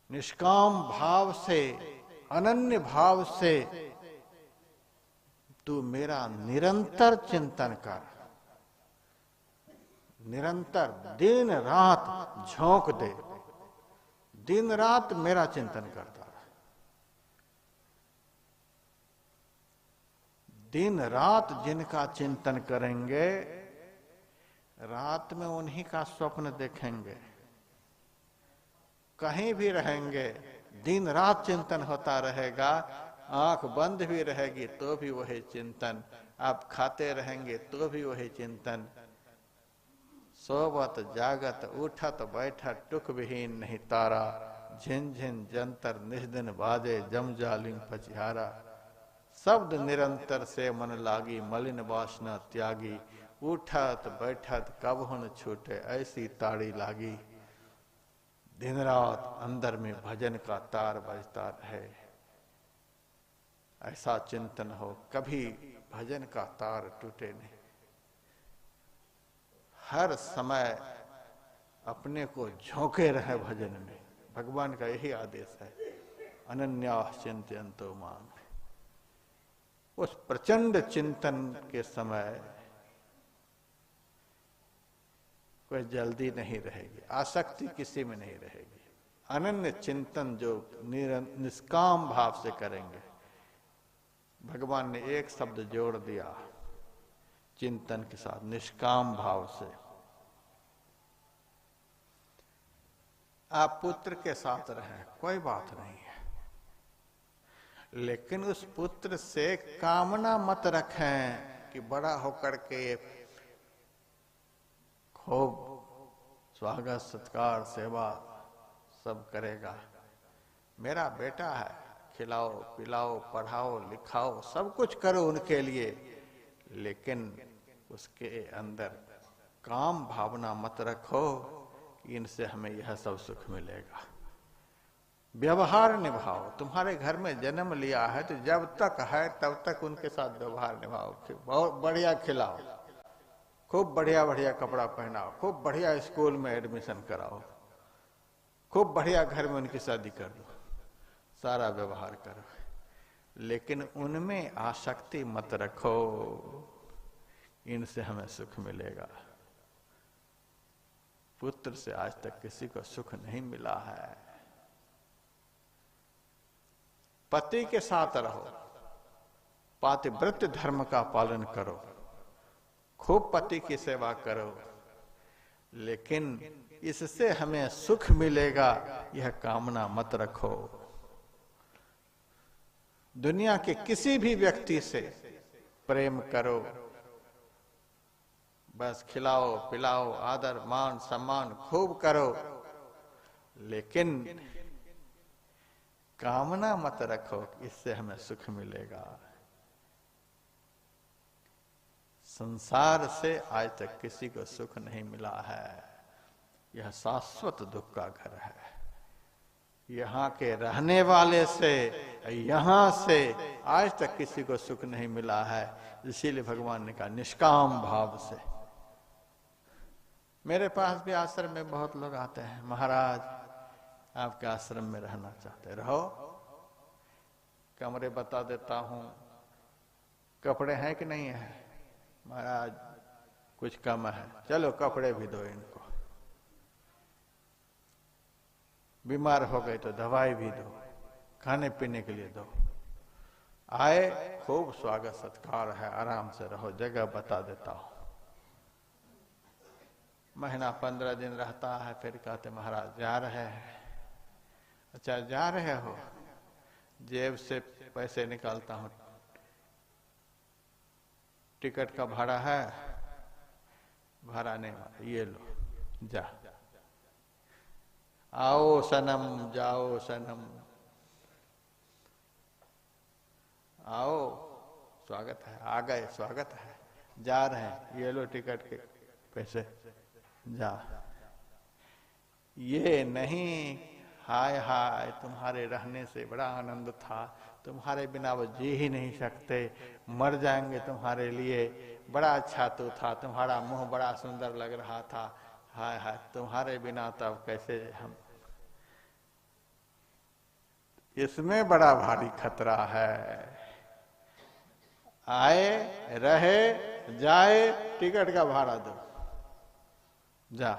निष्काम भाव से, अनन्य भाव से तू मेरा निरंतर चिंतन कर, निरंतर दिन रात झोंक दे, दिन रात मेरा चिंतन करता रहे। दिन रात जिनका चिंतन करेंगे, रात में उन्हीं का स्वप्न देखेंगे। कहीं भी रहेंगे, दिन रात चिंतन होता रहेगा। आंख बंद भी रहेगी तो भी वही चिंतन, आप खाते रहेंगे तो भी वही चिंतन। सोवत जागत उठत बैठत टुक विहीन नहीं तारा, झिन झिन जंतर निस्दिन बाजे जम जालिम पचिहारा। शब्द निरंतर से मन लागी मलिन वासना त्यागी, उठत बैठत कबहु न छूटे ऐसी ताड़ी लागी। दिन रात अंदर में भजन का तार बजता रहे, ऐसा चिंतन हो, कभी भजन का तार टूटे नहीं। हर समय अपने को झोंके रहे भजन में, भगवान का यही आदेश है, अनन्या चिंतयन्तो माम। उस प्रचंड चिंतन के समय कोई जल्दी नहीं रहेगी, आसक्ति किसी में नहीं रहेगी। अनन्य चिंतन जो निष्काम भाव से करेंगे, भगवान ने एक शब्द जोड़ दिया चिंतन के साथ, निष्काम भाव से। आप पुत्र के साथ रहें, कोई बात नहीं है, लेकिन उस पुत्र से कामना मत रखें कि बड़ा होकर के खूब स्वागत सत्कार सेवा सब करेगा। मेरा बेटा है, खिलाओ पिलाओ पढ़ाओ लिखाओ सब कुछ करो उनके लिए, लेकिन उसके अंदर काम भावना मत रखो कि इनसे हमें यह सब सुख मिलेगा। व्यवहार निभाओ। तुम्हारे घर में जन्म लिया है तो जब तक है तब तक उनके साथ व्यवहार निभाओ। बहुत बढ़िया खिलाओ, खूब बढ़िया बढ़िया कपड़ा पहनाओ, खूब बढ़िया स्कूल में एडमिशन कराओ, खूब बढ़िया घर में उनकी शादी कर दो, सारा व्यवहार करो, लेकिन उनमें आसक्ति मत रखो इनसे हमें सुख मिलेगा। पुत्र से आज तक किसी को सुख नहीं मिला है। पति के साथ रहो, पातिव्रत्य धर्म का पालन करो, खूब पति की सेवा करो, लेकिन इससे हमें सुख मिलेगा यह कामना मत रखो। दुनिया के किसी भी व्यक्ति से प्रेम करो, बस खिलाओ पिलाओ आदर मान सम्मान खूब करो, लेकिन कामना मत रखो इससे हमें सुख मिलेगा। संसार से आज तक किसी को सुख नहीं मिला है, यह शाश्वत दुख का घर है। यहाँ के रहने वाले से, यहाँ से आज तक किसी को सुख नहीं मिला है। इसीलिए भगवान ने कहा निष्काम भाव से। मेरे पास भी आश्रम में बहुत लोग आते हैं, महाराज आपके आश्रम में रहना चाहते, रहो, कमरे बता देता हूं, कपड़े हैं कि नहीं है, महाराज कुछ कम है, चलो कपड़े भी दो इनको, बीमार हो गए तो दवाई भी दो, खाने पीने के लिए दो, आए खूब स्वागत सत्कार है, आराम से रहो, जगह बता देता हूं। महीना 15 दिन रहता है, फिर कहते महाराज जा रहे हैं। अच्छा जा रहे हो, जेब से पैसे निकालता हूं, टिकट का भाड़ा है, भाड़ा नहीं, ये लो जा, आओ सनम जाओ सनम, आओ स्वागत है, आ गए स्वागत है, जा रहे हैं, ये लो टिकट के पैसे, जा। ये नहीं हाय हाय तुम्हारे रहने से बड़ा आनंद था, तुम्हारे बिना वो जी ही नहीं सकते, मर जाएंगे तुम्हारे लिए, बड़ा अच्छा तो था, तुम्हारा मुंह बड़ा सुंदर लग रहा था, हाय हाय तुम्हारे बिना तब कैसे हम। इसमें बड़ा भारी खतरा है। आए, रहे, जाए, टिकट का भाड़ा दो, जा।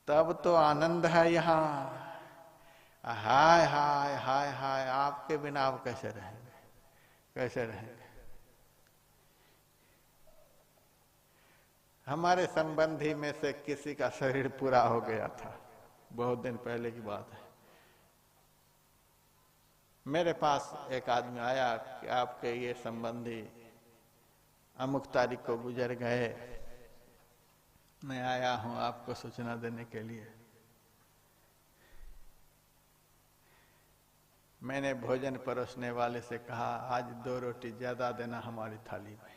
तब तो आनंद है यहाँ। हाय हाय हाय हाय, आपके बिना आप कैसे रहेंगे, कैसे रहेंगे। हमारे संबंधी में से किसी का शरीर पूरा हो गया था, बहुत दिन पहले की बात है। मेरे पास एक आदमी आया कि आपके ये संबंधी अमुक तारीख को गुजर गए, मैं आया हूं आपको सूचना देने के लिए। मैंने भोजन परोसने वाले से कहा, आज 2 रोटी ज्यादा देना हमारी थाली में।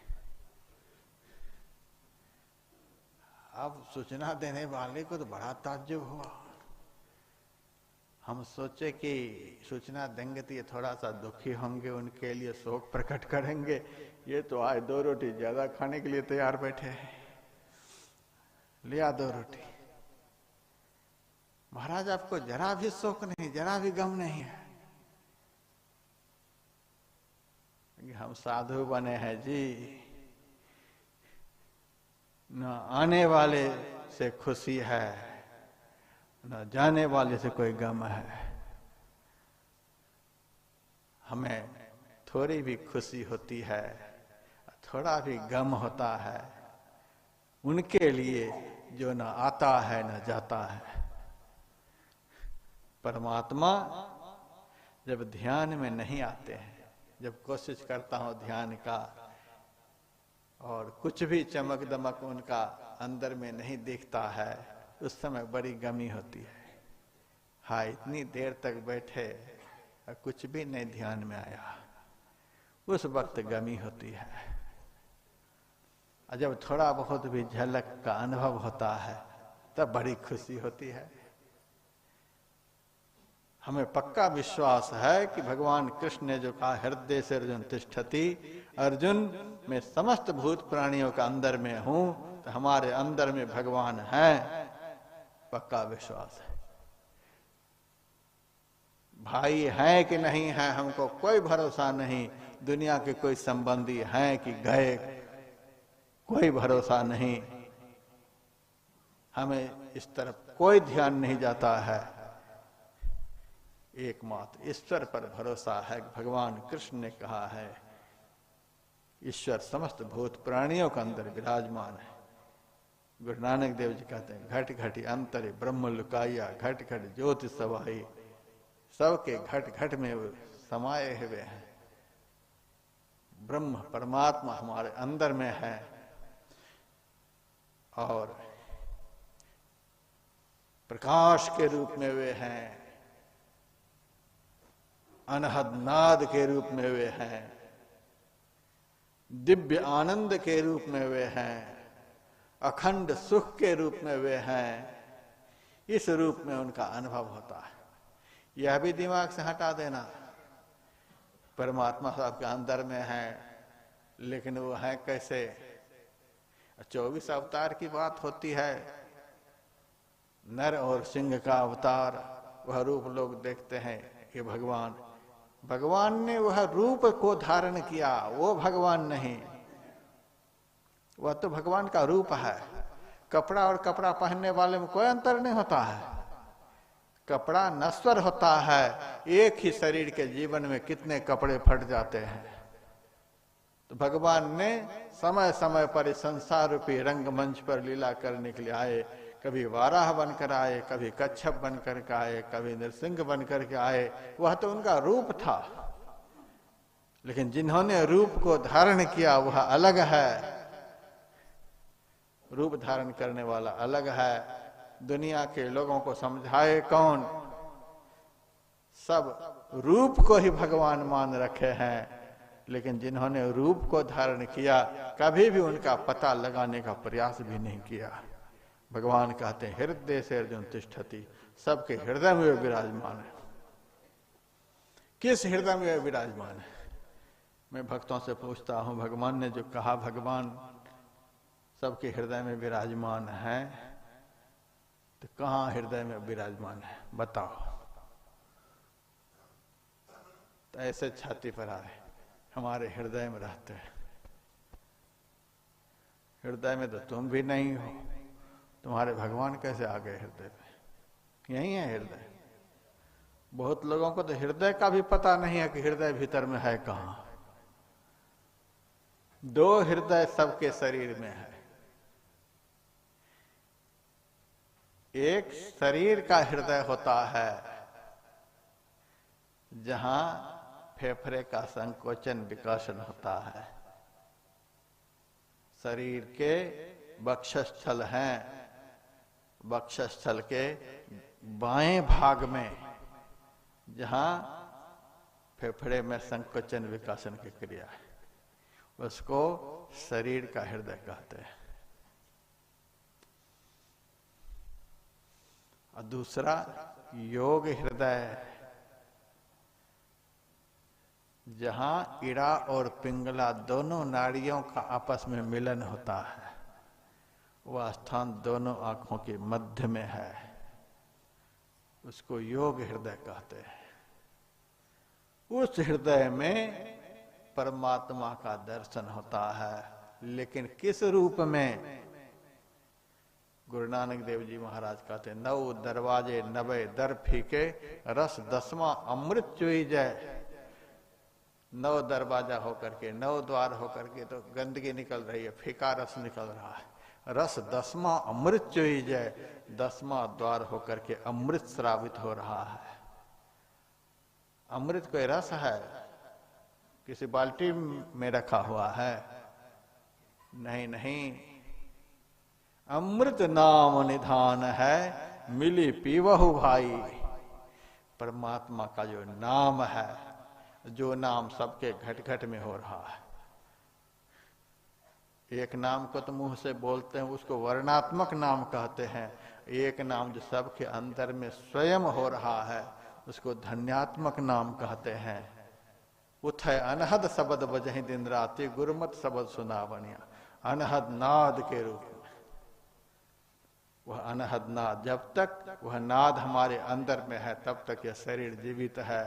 अब सूचना देने वाले को तो बड़ा ताज्जुब हुआ। हम सोचे कि सूचना देंगे तो ये थोड़ा सा दुखी होंगे, उनके लिए शोक प्रकट करेंगे। ये तो आज 2 रोटी ज्यादा खाने के लिए तैयार बैठे हैं। लिया 2 रोटी। महाराज आपको जरा भी शोक नहीं, जरा भी गम नहीं है। हम साधु बने हैं जी, न आने वाले से खुशी है, न जाने वाले से कोई गम है। हमें थोड़ी भी खुशी होती है, थोड़ा भी गम होता है उनके लिए जो न आता है न जाता है। परमात्मा जब ध्यान में नहीं आते हैं, जब कोशिश करता हूं ध्यान का और कुछ भी चमक दमक उनका अंदर में नहीं दिखता है, उस समय बड़ी गमी होती है। हाँ, इतनी देर तक बैठे और कुछ भी नहीं ध्यान में आया, उस वक्त गमी होती है। और जब थोड़ा बहुत भी झलक का अनुभव होता है तब बड़ी खुशी होती है। हमें पक्का विश्वास है कि भगवान कृष्ण ने जो कहा, हृदय से अर्जुन तिष्ठति, अर्जुन मैं समस्त भूत प्राणियों का अंदर में हूं, तो हमारे अंदर में भगवान है, पक्का विश्वास है। भाई है कि नहीं है हमको कोई भरोसा नहीं, दुनिया के कोई संबंधी हैं कि गए कोई भरोसा नहीं। हमें इस तरफ कोई ध्यान नहीं जाता है, एकमात्र ईश्वर पर भरोसा है। भगवान कृष्ण ने कहा है, ईश्वर समस्त भूत प्राणियों के अंदर विराजमान है। गुरु नानक देव जी कहते हैं, घट घटी अंतरे ब्रह्म लुकाइया, घट घट ज्योति समाई। सबके घट घट में वो समाये हुए हैं। ब्रह्म परमात्मा हमारे अंदर में है और प्रकाश के रूप में वे हैं, अनहद नाद के रूप में वे हैं, दिव्य आनंद के रूप में वे हैं, अखंड सुख के रूप में वे हैं। इस रूप में उनका अनुभव होता है। यह भी दिमाग से हटा देना, परमात्मा साहब के अंदर में है, लेकिन वो है कैसे। 24 अवतार की बात होती है, नर और सिंह का अवतार, वह रूप लोग देखते हैं कि भगवान ने वह रूप को धारण किया, वो भगवान नहीं, वह तो भगवान का रूप है। कपड़ा और कपड़ा पहनने वाले में कोई अंतर नहीं होता है। कपड़ा नश्वर होता है, एक ही शरीर के जीवन में कितने कपड़े फट जाते हैं। तो भगवान ने समय समय पर इस संसार रूपी रंगमंच पर लीला करने के लिए आए। कभी वाराह बनकर आए, कभी कच्छप बनकर के आए, कभी नृसिंह बनकर के आए। वह तो उनका रूप था, लेकिन जिन्होंने रूप को धारण किया वह अलग है। रूप धारण करने वाला अलग है। दुनिया के लोगों को समझाए कौन? सब रूप को ही भगवान मान रखे हैं, लेकिन जिन्होंने रूप को धारण किया कभी भी उनका पता लगाने का प्रयास भी नहीं किया। भगवान कहते हैं, हृदय से अर्जुन तिष्ठति, सबके हृदय में विराजमान है। किस हृदय में विराजमान है? मैं भक्तों से पूछता हूं, भगवान ने जो कहा भगवान सबके हृदय में विराजमान है, तो कहां हृदय में विराजमान है बताओ। तो ऐसे छाती पर आए, हमारे हृदय में रहते हैं। हृदय में तो तुम भी नहीं हो, तुम्हारे भगवान कैसे आ गए हृदय में? यही है हृदय। बहुत लोगों को तो हृदय का भी पता नहीं है कि हृदय भीतर में है कहां। दो हृदय सबके शरीर में है। एक शरीर का हृदय होता है जहां फेफड़े का संकोचन विकर्षण होता है। शरीर के वक्षस्थल हैं, वक्षस्थल के बाएं भाग में जहां फेफड़े में संकोचन विकर्षण की क्रिया है, उसको शरीर का हृदय कहते हैं। और दूसरा योग हृदय, जहां इड़ा और पिंगला दोनों नाड़ियों का आपस में मिलन होता है, वह स्थान दोनों आंखों के मध्य में है, उसको योग हृदय कहते हैं। उस हृदय में परमात्मा का दर्शन होता है, लेकिन किस रूप में? गुरु नानक देव जी महाराज कहते हैं, 9 दरवाजे 90 दर फीके, रस 10वां अमृत चुई जय। 9 दरवाजा होकर के, 9 द्वार होकर के तो गंदगी निकल रही है, फीका रस निकल रहा है। रस 10वां अमृत चुई जय, 10वां द्वार होकर के अमृत श्रावित हो रहा है। अमृत कोई रस है, किसी बाल्टी में रखा हुआ है? नहीं नहीं, अमृत नाम निधान है, मिली पीवहु भाई। परमात्मा का जो नाम है, जो नाम सबके घट घट में हो रहा है। एक नाम को तो मुंह से बोलते हैं, उसको वर्णात्मक नाम कहते हैं। एक नाम जो सबके अंदर में स्वयं हो रहा है, उसको धन्यात्मक नाम कहते हैं। उठे अनहद शब्द बजहि दिन राति, गुरुमत शब्द सुना बनिया। अनहद नाद के रूप में वह अनहद नाद, जब तक वह नाद हमारे अंदर में है तब तक यह शरीर जीवित है।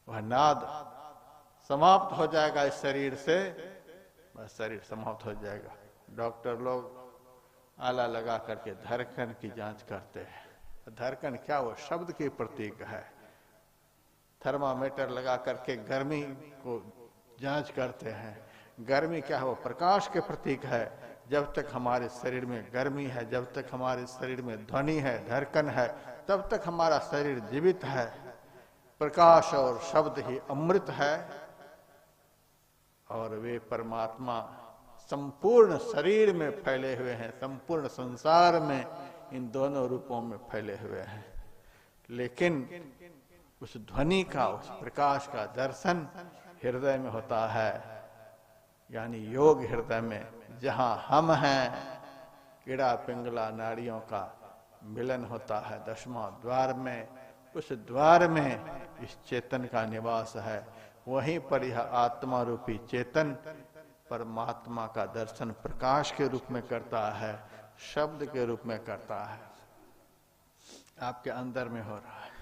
वह नाद समाप्त हो जाएगा इस शरीर से, बस शरीर समाप्त हो जाएगा। डॉक्टर लोग आला लगा करके धड़कन की जांच करते हैं। धड़कन क्या? वो शब्द की प्रतीक है। थर्मामीटर लगा करके गर्मी को जांच करते हैं। गर्मी क्या है? वो प्रकाश के प्रतीक है। जब तक हमारे शरीर में गर्मी है, जब तक हमारे शरीर में ध्वनि है, धड़कन है, तब तक हमारा शरीर जीवित है। प्रकाश और शब्द ही अमृत है, और वे परमात्मा संपूर्ण शरीर में फैले हुए हैं, संपूर्ण संसार में इन दोनों रूपों में फैले हुए हैं। लेकिन उस ध्वनि का, उस प्रकाश का दर्शन हृदय में होता है, यानी योग हृदय में, जहां हम हैं। कीड़ा पिंगला नाड़ियों का मिलन होता है 10वां द्वार में। उस द्वार में इस चेतन का निवास है। वहीं पर यह आत्मा रूपी चेतन परमात्मा का दर्शन प्रकाश के रूप में करता है, शब्द के रूप में करता है। आपके अंदर में हो रहा है,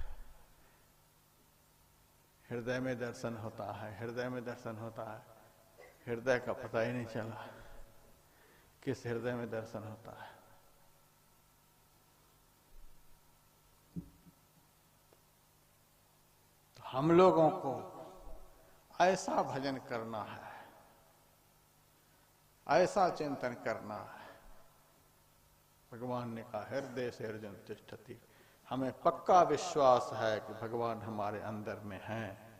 हृदय में दर्शन होता है, हृदय में दर्शन होता है। हृदय का पता ही नहीं चला किस हृदय में दर्शन होता है। तो हम लोगों को ऐसा भजन करना है, ऐसा चिंतन करना है। भगवान ने कहा हृदय से अर्जुन तिष्ठति। हमें पक्का विश्वास है कि भगवान हमारे अंदर में हैं।